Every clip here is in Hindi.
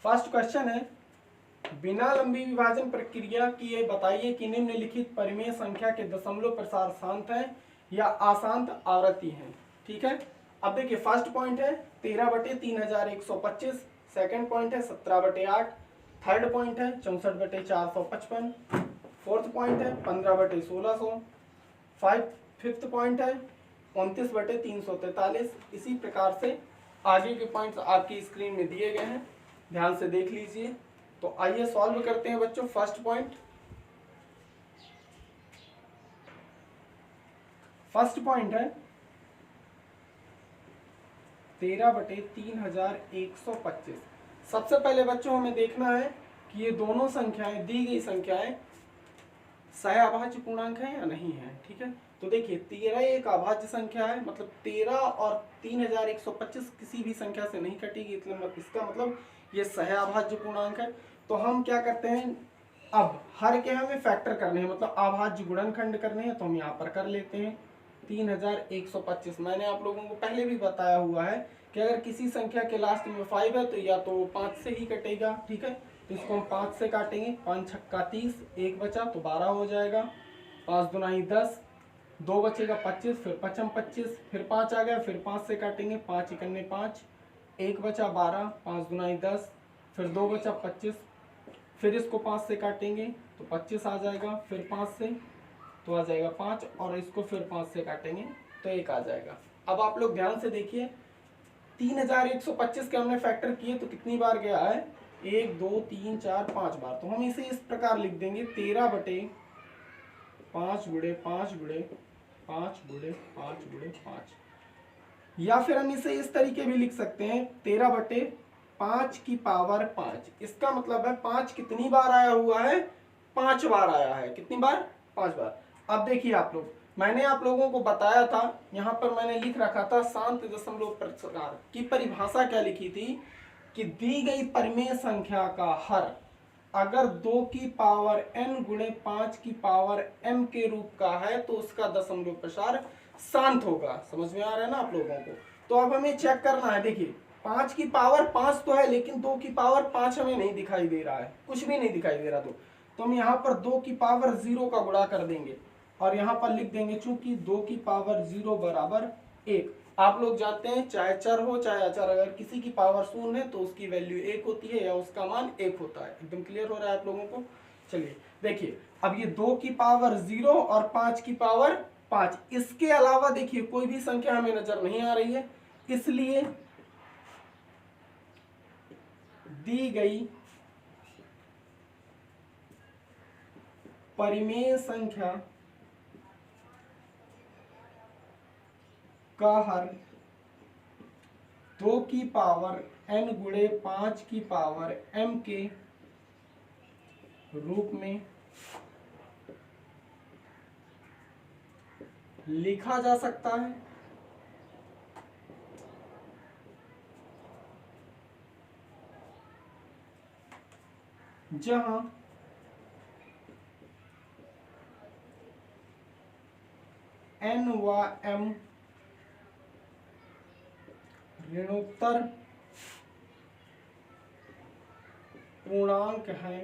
फर्स्ट क्वेश्चन है, बिना लंबी विभाजन प्रक्रिया किए बताइए कि निम्नलिखित परिमेय संख्या के दशमलव प्रसार शांत है या अशांत आवृत्ति है। ठीक है, अब देखिए फर्स्ट पॉइंट है 13/3125, सेकंड पॉइंट है 17/8, थर्ड पॉइंट है 64/455, फोर्थ पॉइंट है 15/1600, फिफ्थ पॉइंट है 29/343। इसी प्रकार से आगे के पॉइंट्स आपकी स्क्रीन में दिए गए हैं, ध्यान से देख लीजिए। तो आइए सॉल्व करते हैं बच्चों। फर्स्ट पॉइंट है 13/3125। सबसे पहले बच्चों हमें देखना है कि ये दोनों संख्याएं, दी गई संख्याएं सहअभाज्य पूर्णांक है या नहीं है। ठीक है, तो देखिए 13 एक अभाज्य संख्या है, मतलब 13 और 3125 किसी भी संख्या से नहीं कटेगी, इसका मतलब ये सहअभाज्य पूर्णांक है। तो हम क्या करते हैं, अब हर के हमें फैक्टर करने हैं, मतलब अभाज्य गुणनखंड करने हैं, तो हम यहाँ पर कर लेते हैं 3125। मैंने आप लोगों को पहले भी बताया हुआ है कि अगर किसी संख्या के लास्ट में 5 है तो या तो 5 से ही कटेगा। ठीक है, तो इसको हम 5 से काटेंगे, 5 छक्का 30, एक बचा तो 12 हो जाएगा, 5 दूनी 10, 2 बचेगा 25, फिर 5 25, फिर 5 आ गया, फिर 5 से काटेंगे, 5 इकन्ने 5, एक बचा 12, 5 दूनी 10, फिर 2 बचा 25, फिर इसको 5 से काटेंगे तो 25 आ जाएगा, फिर 5 से तो आ जाएगा 5, और इसको फिर 5 से काटेंगे तो 1 आ जाएगा। अब आप लोग ध्यान से देखिए, 3125 के हमने फैक्टर किए तो कितनी बार गया है, 1 2 3 4 5 बार। तो हम इसे इस प्रकार लिख देंगे 13/5 गुणे 5 गुणे 5 गुणे 5 गुणे 5, या फिर हम इसे इस तरीके भी लिख सकते हैं 13/5 की पावर 5। इसका मतलब है 5 कितनी बार आया हुआ है, 5 बार आया है। कितनी बार, 5 बार। अब देखिए आप लोग, मैंने आप लोगों को बताया था, यहां पर मैंने लिख रखा था शांत दशमलव प्रसार की परिभाषा क्या लिखी थी कि दी गई परिमेय संख्या का हर अगर 2 की पावर n गुणे 5 की पावर m के रूप का है तो उसका दशमलव प्रसार शांत होगा। समझ में आ रहा है ना आप लोगों को। तो अब हमें चेक करना है, देखिए 5 की पावर 5 तो है, लेकिन 2 की पावर 5 हमें नहीं दिखाई दे रहा है, कुछ भी नहीं दिखाई दे रहा। तो हम यहाँ पर 2 की पावर 0 का गुणा कर देंगे और यहाँ पर लिख देंगे चूंकि 2 की पावर 0 बराबर 1। आप लोग जानते हैं चाहे चर हो चाहे अचर, अगर किसी की पावर 0 है तो उसकी वैल्यू 1 होती है या उसका मान 1 होता है। एकदम क्लियर हो रहा है आप लोगों को। चलिए देखिए, अब ये 2 की पावर 0 और 5 की पावर 5, इसके अलावा देखिए कोई भी संख्या हमें नजर नहीं आ रही है, इसलिए दी गई परिमेय संख्या का हर 2 की पावर n गुणे 5 की पावर m के रूप में लिखा जा सकता है। जहां n व m ऋणोत्तर पूर्णांक है,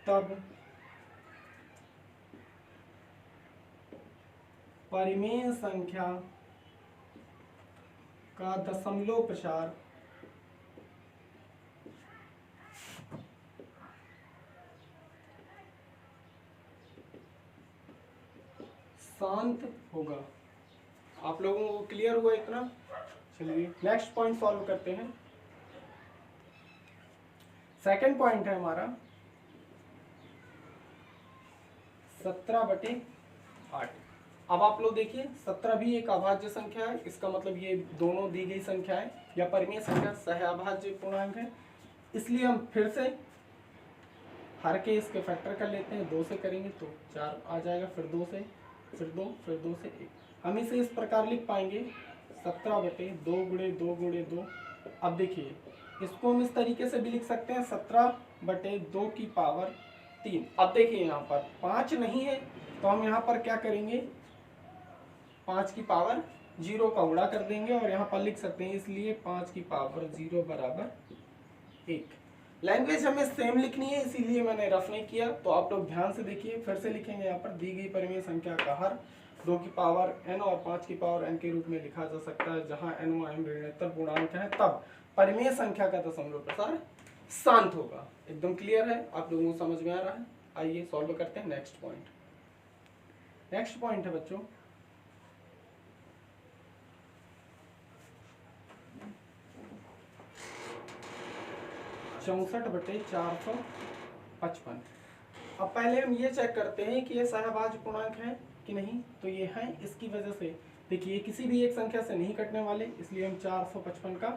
तब परिमेय संख्या का दशमलव प्रसार शांत होगा। आप लोगों को क्लियर हुआ इतना। चलिए नेक्स्ट पॉइंट सॉल्व करते हैं। सेकंड पॉइंट है हमारा 17/8। अब आप लोग देखिए 17 भी एक अभाज्य संख्या है, इसका मतलब ये दोनों दी गई संख्याएं या परिमेय संख्या सहअभाज्य पूर्णांक है, इसलिए हम फिर से हर के इसके फैक्टर कर लेते हैं। 2 से करेंगे तो 4 आ जाएगा, फिर 2 से, फिर 2, फिर 2 से 1। हम इसे इस प्रकार लिख पाएंगे 17/2 गुणे 2 गुणे 2। अब देखिए इसको हम इस तरीके से भी लिख सकते हैं 17/2 की पावर 3। अब देखिए यहाँ पर 5 नहीं है तो हम यहाँ पर क्या करेंगे, 5 की पावर 0 का गुणा कर देंगे और यहाँ पर लिख सकते हैं, इसलिए 5 की पावर 0 बराबर 1। लैंग्वेज हमें सेम लिखनी है, इसीलिए मैंने रफ नहीं किया। तो आप लोग ध्यान से देखिए, फिर से लिखेंगे। यहाँ पर दी गई परिमेय संख्या का हर 2 की पावर n और 5 की पावर n के रूप में लिखा जा सकता है, जहां n व m ऋणात्मक पूर्णांक है, तब परिमेय संख्या का दशमलव प्रसार शांत होगा। एकदम क्लियर है, आप लोगों को समझ में आ रहा है। आइए सॉल्व करते हैं नेक्स्ट पॉइंट। नेक्स्ट पॉइंट है बच्चों 64/455। अब पहले हम ये चेक करते हैं कि ये सहभाज्य पूर्णांक है कि नहीं। तो ये है, इसकी वजह से देखिए किसी भी एक संख्या से नहीं कटने वाले, इसलिए हम 455 का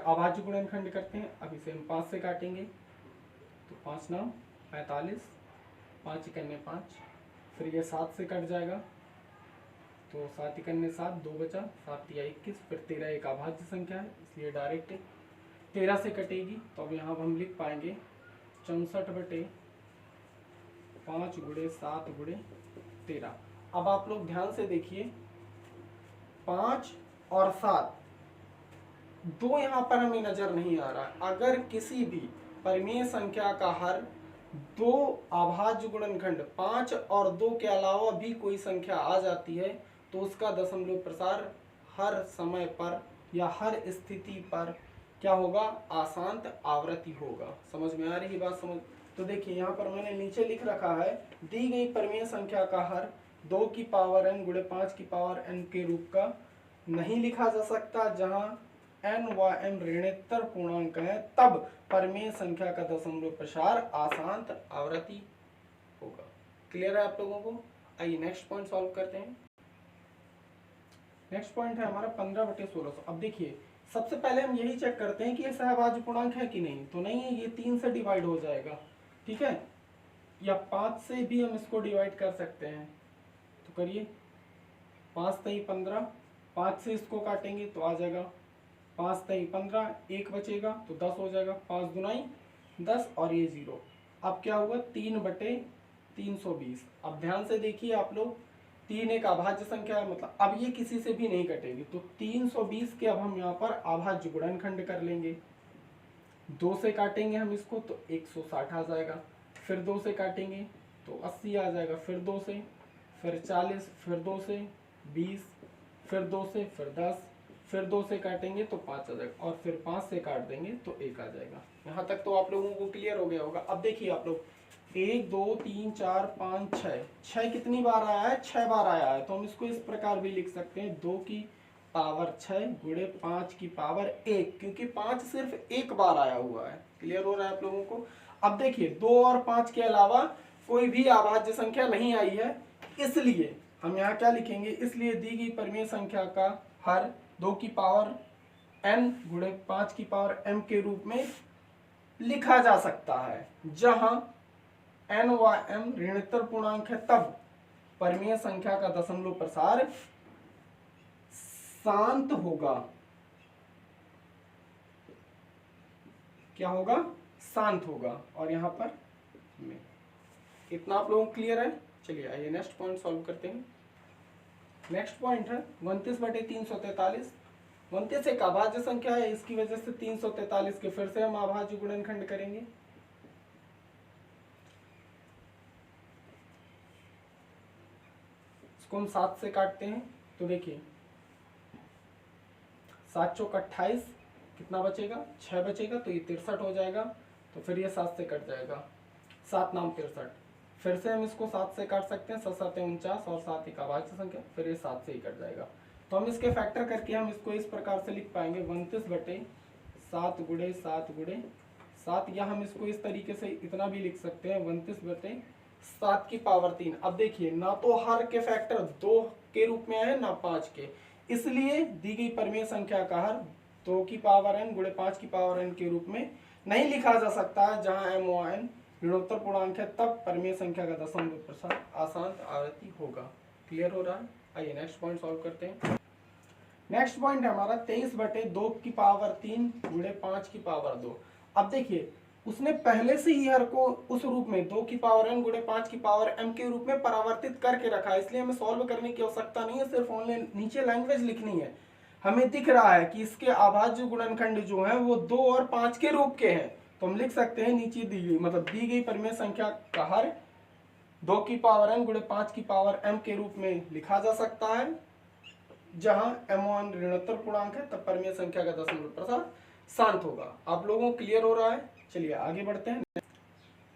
अभाज्य गुणनखंड करते हैं। अब इसे हम 5 से काटेंगे, तो 5 9 45, 5 इकन्ने 5, फिर ये 7 से कट जाएगा, तो 7 इकन्ने 7, 2 बचा, 7 तिया 21, फिर 13 एक अभाज्य संख्या है, इसलिए डायरेक्ट 13 से कटेगी। तो अब यहाँ हम लिख पाएंगे 64/5 गुणे 7 गुणे 13। अब आप लोग ध्यान से देखिए, 5 और 7 दो यहाँ पर हमें नजर नहीं आ रहा। अगर किसी भी परिमेय संख्या का हर 2 अभाज्य गुणनखंड 5 और 2 के अलावा भी कोई संख्या आ जाती है, तो उसका दशमलव प्रसार हर समय पर या हर स्थिति पर क्या होगा, आशांत आवृत्ति होगा। समझ में आ रही बात? समझ। तो देखिए यहाँ पर मैंने नीचे लिख रखा है, दी गई परिमेय संख्या का हर 2 की पावर n गुणे 5 की पावर n के रूप का नहीं लिखा जा सकता, जहां n व m ऋणात्मक पूर्णांक है, तब परिमेय संख्या का दशमलव प्रसार अशांत आवृत्ति होगा। क्लियर है आप लोगों को? आइए नेक्स्ट पॉइंट सॉल्व करते हैं। नेक्स्ट पॉइंट है हमारा 15/1600। अब देखिए सबसे पहले हम यही चेक करते हैं कि ये सहभाज्य पूर्णांक है कि नहीं। तो नहीं है, ये 3 से डिवाइड हो जाएगा, ठीक है, या 5 से भी हम इसको डिवाइड कर सकते हैं। तो करिए, 5 3 15, 5 से इसको काटेंगे तो आ जाएगा 5 3 15, 1 बचेगा तो 10 हो जाएगा, 5 दूनाई 10 और ये 0। अब क्या हुआ, 3/320। अब ध्यान से देखिए आप लोग, 3 एक अभाज्य संख्या है, मतलब अब ये किसी से भी नहीं कटेगी। तो 320 के अब हम यहाँ पर अभाज्य गुणनखंड कर लेंगे। 2 से काटेंगे हम इसको तो 160 आ जाएगा, फिर 2 से काटेंगे तो 80 आ जाएगा, फिर 2 से, फिर 40, फिर 2 से 20, फिर 2 से, फिर 10, फिर 2 से काटेंगे तो 5 आ जाएगा, और फिर 5 से काट देंगे तो 1 आ जाएगा। यहाँ तक तो आप लोगों को क्लियर हो गया होगा। अब देखिए आप लोग, 1 2 3 4 5 6 कितनी बार आया है, 6 बार आया है। तो हम इसको इस प्रकार भी लिख सकते हैं, 2 की पावर 6 गुणे 5 की पावर 1, क्योंकि 5 सिर्फ एक बार आया हुआ है। क्लियर हो रहा है आप लोगों को? अब देखिए 2 और 5 के अलावा कोई भी अभाज्य संख्या नहीं आई है, इसलिए हम यहाँ क्या लिखेंगे, इसलिए दी गई परिमेय संख्या का हर 2 की पावर n गुणे 5 की पावर m के रूप में लिखा जा सकता है, जहां n व m ऋणात्मक पूर्णांक है, तब परिमेय संख्या का दशमलव प्रसार शांत होगा। क्या होगा, शांत होगा। और यहाँ पर इतना आप लोगों को क्लियर है? चलिए आइए नेक्स्ट पॉइंट सॉल्व करते हैं। नेक्स्ट पॉइंट है 29/343। 29 एक अभाज्य संख्या है, इसकी वजह से 343 के फिर से हम अभाज्य गुणनखंड करेंगे। इसको हम 7 से काटते हैं, तो देखिए 7 चौक 28, कितना बचेगा, 6 बचेगा, तो ये 63 हो जाएगा। तो फिर ये 7 से कट जाएगा, 7 9 63। फिर से हम इसको 7 से काट सकते हैं, 7 7 49 और 7 एक अभाज्य संख्या, फिर ये 7 से ही कट जाएगा। तो हम इसके फैक्टर करके हम इसको इस प्रकार से लिख पाएंगे, 29/7 गुणे 7 गुणे 7, या हम इसको इस तरीके से इतना भी लिख सकते हैं, 29/7 की पावर 3। अब देखिए ना तो हर के फैक्टर 2 के रूप में आए ना 5 के, इसलिए दी गई परिमेय संख्या का हर 2 की पावर n गुणे 5 की पावर n के रूप में नहीं लिखा जा सकता है, जहां m व n ऋणात्मक पूर्णांक है, तब परिमेय संख्या का दशमलव प्रसार अशांत आवृत्ति होगा। क्लियर हो रहा है? आइए नेक्स्ट पॉइंट सॉल्व करते हैं। नेक्स्ट पॉइंट है हमारा 23/2 की पावर 3 गुणे 5 की पावर 2। अब देखिए उसने पहले से ही हर को उस रूप में 2 की पावर n गुणे 5 की पावर m के रूप में परावर्तित करके रखा है, इसलिए हमें सॉल्व करने की आवश्यकता नहीं है, सिर्फ ओनली नीचे लैंग्वेज लिखनी है। हमें दिख रहा है कि इसके अभाज्य गुणनखंड जो है वो 2 और 5 के रूप के हैं, तो हम लिख सकते हैं नीचे दी गई मतलब दी गई परिमेय संख्या का हर 2 की पावर n गुणे 5 की पावर m के रूप में लिखा जा सकता है, जहां m1 ऋणात्मक पूर्णांक है तब परिमेय संख्या का दशमलव प्रसार शांत होगा। आप लोगों को क्लियर हो रहा है? चलिए आगे बढ़ते हैं।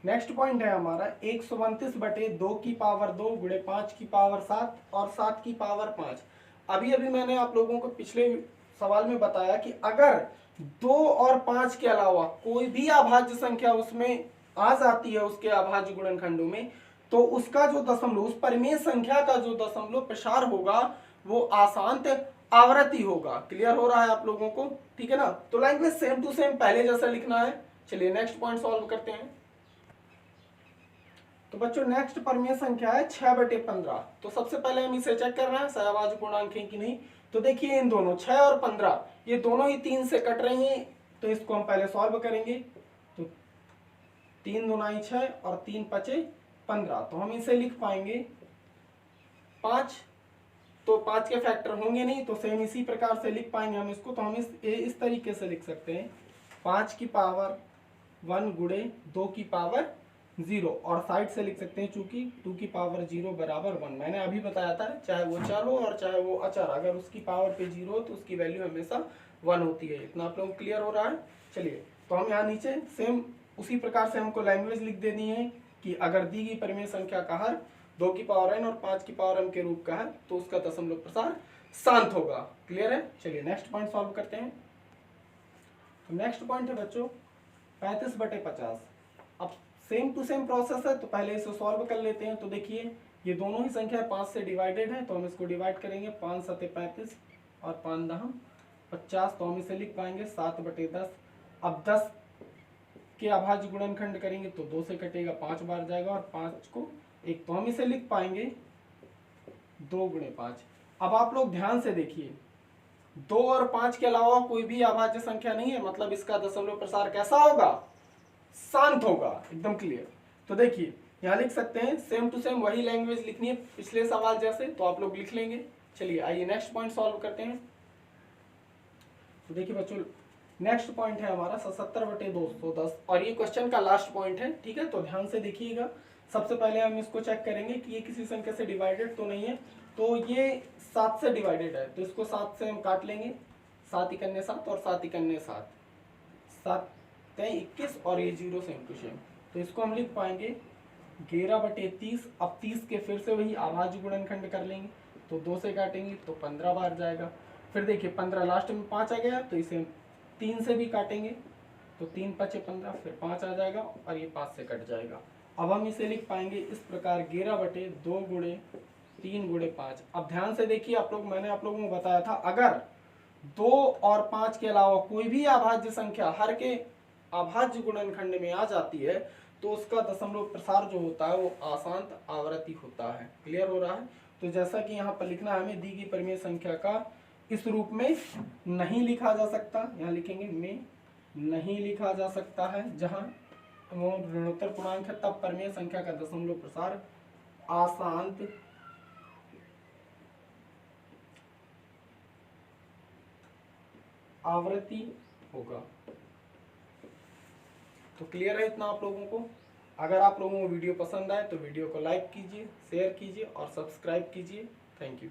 नेक्स्ट पॉइंट है हमारा 132 बटे 2 की पावर 2 गुणे 5 की पावर 7 और 7 की पावर 5। अभी अभी मैंने आप लोगों को पिछले सवाल में बताया कि अगर 2 और 5 के अलावा कोई भी अभाज्य संख्या उसमें आ जाती है उसके अभाज्य गुणनखंडों में, तो उसका जो दशमलव, उस परिमेय संख्या का जो दशमलव प्रसार होगा वो आशांत आवृत्ति होगा। क्लियर हो रहा है आप लोगों को? ठीक है ना? तो लाइन में सेम टू सेम पहले जैसा लिखना है। चलिए नेक्स्ट पॉइंट सॉल्व करते हैं। तो बच्चों नेक्स्ट परिमेय संख्या है 6/15। तो सबसे पहले हम इसे चेक कर रहे हैं सहअभाज्य पूर्णांक है कि नहीं। तो देखिए इन दोनों 6 और 15 ये दोनों ही 3 से कट रही हैं, तो इसको हम पहले सॉल्व करेंगे। तो 3 दूनाई 6 और 3 पचे 15, तो हम इसे लिख पाएंगे 5। तो 5 के फैक्टर होंगे नहीं, तो सेम इसी प्रकार से लिख पाएंगे हम इसको। तो हम इस तरीके से लिख सकते हैं 5 की पावर 1 गुणे 2 की पावर 0, और साइड से लिख सकते हैं चूंकि 2 की पावर 0 बराबर 1। मैंने अभी बताया था चाहे वो चर हो और चाहे वो अचर, अगर उसकी पावर पे 0 हो तो उसकी वैल्यू हमेशा 1 होती है। इतना आप लोगों को क्लियर हो रहा है? चलिए तो हम यहाँ नीचे सेम उसी प्रकार से हमको लैंग्वेज लिख देनी है कि अगर दी गई परिमेय संख्या का हर 2 की पावर n और 5 की पावर m के रूप का है तो उसका दशमलव प्रसार शांत होगा। क्लियर है? चलिए नेक्स्ट पॉइंट सॉल्व करते हैं। तो नेक्स्ट पॉइंट है बच्चों 35/50। अब सेम टू सेम प्रोसेस है, तो पहले इसे सॉल्व कर लेते हैं। तो देखिए ये दोनों ही संख्या 5 से डिवाइडेड है, तो हम इसको डिवाइड करेंगे 5 सते 35 और 5 दहम 50, तो हम इसे लिख पाएंगे 7/10। अब 10 के अभाज्य गुणनखंड करेंगे तो 2 से कटेगा 5 बार जाएगा और 5 को 1, तो हम इसे लिख पाएंगे 2 गुणे 5। अब आप लोग ध्यान से देखिए 2 और 5 के अलावा कोई भी अभाज्य संख्या नहीं है, मतलब इसका दशमलव प्रसार कैसा होगा? शांत होगा। एकदम क्लियर। तो देखिए यहाँ लिख सकते हैं सेम टू सेम वही लैंग्वेज लिखनी है पिछले सवाल जैसे, तो आप लोग लिख लेंगे। चलिए आइए नेक्स्ट पॉइंट सॉल्व करते हैं। तो देखिए बच्चों नेक्स्ट पॉइंट है हमारा 77/210, और ये क्वेश्चन का लास्ट पॉइंट है। ठीक है, तो ध्यान से देखिएगा। सबसे पहले हम इसको चेक करेंगे कि ये किसी संख्या से डिवाइडेड तो नहीं है। तो ये 7 से डिवाइडेड है, तो इसको 7 से हम काट लेंगे। 7 इकन्ने 7 और 7 इकन्ने 7, 7 21 और ये 0 सेम टू सेम, तो इसको हम लिख पाएंगे 11/30। अब 30 के फिर से वही अभाज्य गुणनखंड कर लेंगे, तो 2 से काटेंगे तो 15 बार जाएगा। फिर देखिए 15 लास्ट में 5 आ गया, तो इसे 3 से भी काटेंगे तो 3 पचे 15, फिर 5 आ जाएगा और ये 5 से कट जाएगा। अब हम इसे लिख पाएंगे इस प्रकार 11/2 गुणे 3 गुणे 5। अब ध्यान से देखिए आप लोग, मैंने आप लोगों को बताया था अगर 2 और 5 के अलावा कोई भी अभाज्य संख्या हर के अभाज्य गुणनखंड में आ जाती है तो उसका दशमलव प्रसार जो होता है वो आशांत आवृत्ति होता है। क्लियर हो रहा है? तो जैसा कि यहाँ पर लिखना है हमें दी गई परिमेय संख्या का इस रूप में नहीं लिखा जा सकता, यहाँ लिखेंगे में नहीं लिखा जा सकता है, जहां वो ऋणोत्तर पूर्णांक है तब परिमेय संख्या का दशमलव प्रसार आशांत आवृत्ति होगा। तो क्लियर है इतना आप लोगों को? अगर आप लोगों को वीडियो पसंद आए तो वीडियो को लाइक कीजिए, शेयर कीजिए और सब्सक्राइब कीजिए। Thank you.